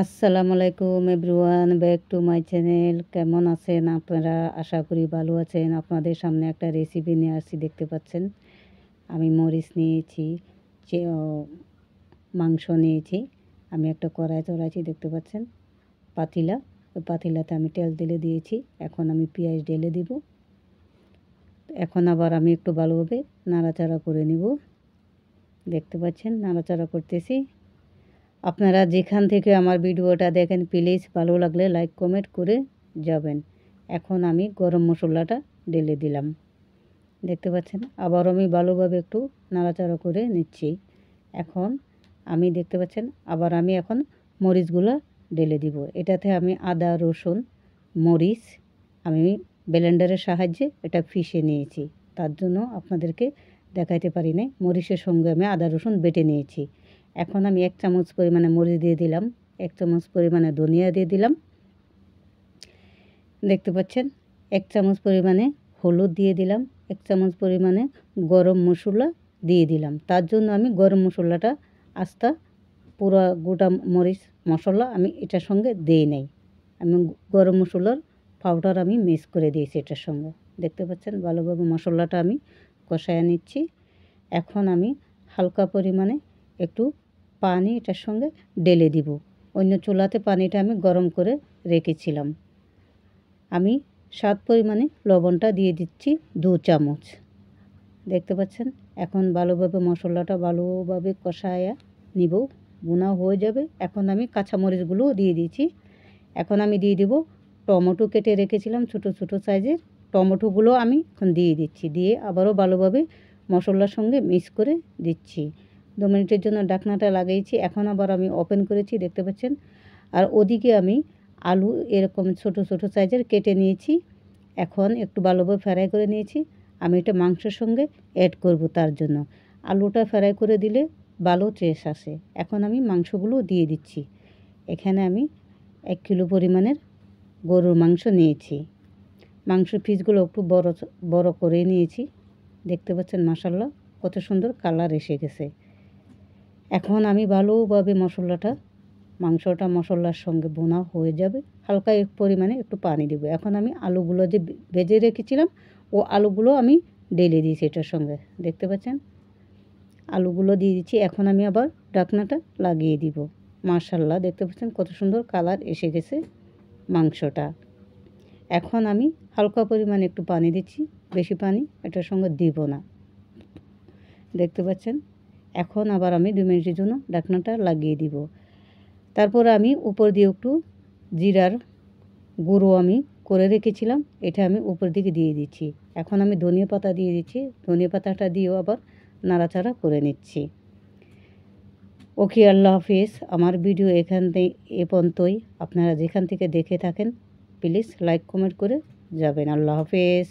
আসসালামু আলাইকুম everyone, back to my channel. কেমন আছেন আপনারা? আশা করি ভালো আছেন। আপনাদের সামনে একটা রেসিপি নিয়ে আসছি, দেখতে পাচ্ছেন। আমি মরিচ নিয়েছি, মাংস নিয়েছি। আমি একটা কড়াই চড়াইছি, দেখতে পাচ্ছেন, পাতিলা। ওই পাতিলাতে আমি তেল ঢেলে দিয়েছি। এখন আমি পেঁয়াজ ঢেলে দিব। এখন আবার আমি একটু ভালোভাবে নাড়াচাড়া করে নিব। দেখতে পাচ্ছেন নাড়াচাড়া করতেছি। আপনারা যেখান থেকে আমার ভিডিওটা দেখেন প্লিজ ভালো লাগলে লাইক কমেন্ট করে যাবেন। এখন আমি গরম মশলাটা ঢেলে দিলাম, দেখতে পাচ্ছেন। আবার আমি ভালোভাবে একটু নাড়াচাড়া করে নিচ্ছি। এখন আমি দেখতে পাচ্ছেন আবার আমি এখন মরিচগুলো ঢেলে দিব। এটাতে আমি আদা রসুন মরিচ আমি ব্লেন্ডারের সাহায্যে এটা পিষে নিয়েছি। তার জন্য আপনাদেরকে দেখাইতে পারি নাই। মরিচের সঙ্গে আমি আদা রসুন বেটে নিয়েছি। এখন আমি 1 চামচ পরিমাণে মরিচ দিয়ে দিলাম, 1 চামচ পরিমাণে ধনিয়া দিয়ে দিলাম, দেখতে পাচ্ছেন। 1 চামচ পরিমাণে হলুদ দিয়ে দিলাম, 1 চামচ পরিমাণে গরম মশলা দিয়ে দিলাম। তার জন্য আমি গরম মশলাটা আস্তা পুরো গোটা মরিচ মশলা আমি এটার সঙ্গে দিই নাই। আমি গরম মশলার পাউডার আমি মিক্স করে দিয়েছি এটার সঙ্গে, দেখতে পাচ্ছেন। ভালোভাবে মশলাটা আমি কষায় নিচ্ছি। এখন আমি হালকা পরিমাণে একটু পানি এটার সঙ্গে ঢেলে দিব। অন্য চুলাতে পানিটা আমি গরম করে রেখেছিলাম। আমি স্বাদ পরিমাণে লবণটা দিয়ে দিচ্ছি 2 চামচ, দেখতে পাচ্ছেন। এখন ভালোভাবে মশলাটা ভালোভাবে কষায়া নিব, ভুনা হয়ে যাবে। এখন আমি কাঁচামরিচগুলোও দিয়ে দিয়েছি। এখন আমি দিয়ে দিব টমেটো কেটে রেখেছিলাম ছোটো ছোটো সাইজের টমেটোগুলো আমি এখন দিয়ে দিচ্ছি। দিয়ে আবারও ভালোভাবে মশলার সঙ্গে মিক্স করে দিচ্ছি। 2 মিনিটের জন্য ঢাকনাটা লাগিয়েছি। এখন আবার আমি ওপেন করেছি, দেখতে পাচ্ছেন। আর ওদিকে আমি আলু এরকম ছোটো ছোটো সাইজের কেটে নিয়েছি। এখন একটু ভালোভাবে ফ্রাই করে নিয়েছি। আমি এটা মাংসের সঙ্গে অ্যাড করব। তার জন্য আলুটা ফ্রাই করে দিলে ভালো টেস্ট আসে। এখন আমি মাংসগুলো দিয়ে দিচ্ছি। এখানে আমি 1 কিলো পরিমাণের গরুর মাংস নিয়েছি। মাংসের পিসগুলো একটু বড় বড় করে নিয়েছি, দেখতে পাচ্ছেন। মাশাআল্লাহ কত সুন্দর কালার এসে গেছে। এখন আমি ভালোভাবে মাংসটা মশলার সঙ্গে ভুনা হয়ে যাবে। হালকা এক পরিমাণে একটু পানি দেব। এখন আমি আলুগুলো যে ভেজে রেখেছিলাম ও আলুগুলো আমি ঢেলে দিয়েছি এটার সঙ্গে, দেখতে পাচ্ছেন। আলুগুলো দিয়ে দিচ্ছি। এখন আমি আবার ঢাকনাটা লাগিয়ে দিব। মাশাআল্লাহ দেখতে পাচ্ছেন কত সুন্দর কালার এসে গেছে মাংসটা। এখন আমি হালকা পরিমাণে একটু পানি দিচ্ছি, বেশি পানি এটার সঙ্গে দিব না, দেখতে পাচ্ছেন। এখন আবার আমি 2 মিনিটের জন্য ঢাকনাটা লাগিয়ে দিব। তারপর আমি উপর দিয়ে একটু জিরার গুঁড়ো আমি করে রেখেছিলাম, এটা আমি উপর দিকে দিয়ে দিচ্ছি। এখন আমি ধনিয়া পাতা দিয়ে দিচ্ছি। ধনিয়া পাতাটা দিয়েও আবার নাড়াচাড়া করে নিচ্ছি। ওকে, আল্লাহ হাফিজ। আমার ভিডিও এখান থেকে এ পর্যন্তই। আপনারা যেখান থেকে দেখে থাকেন প্লিজ লাইক কমেন্ট করে যাবেন। আল্লাহ হাফিজ।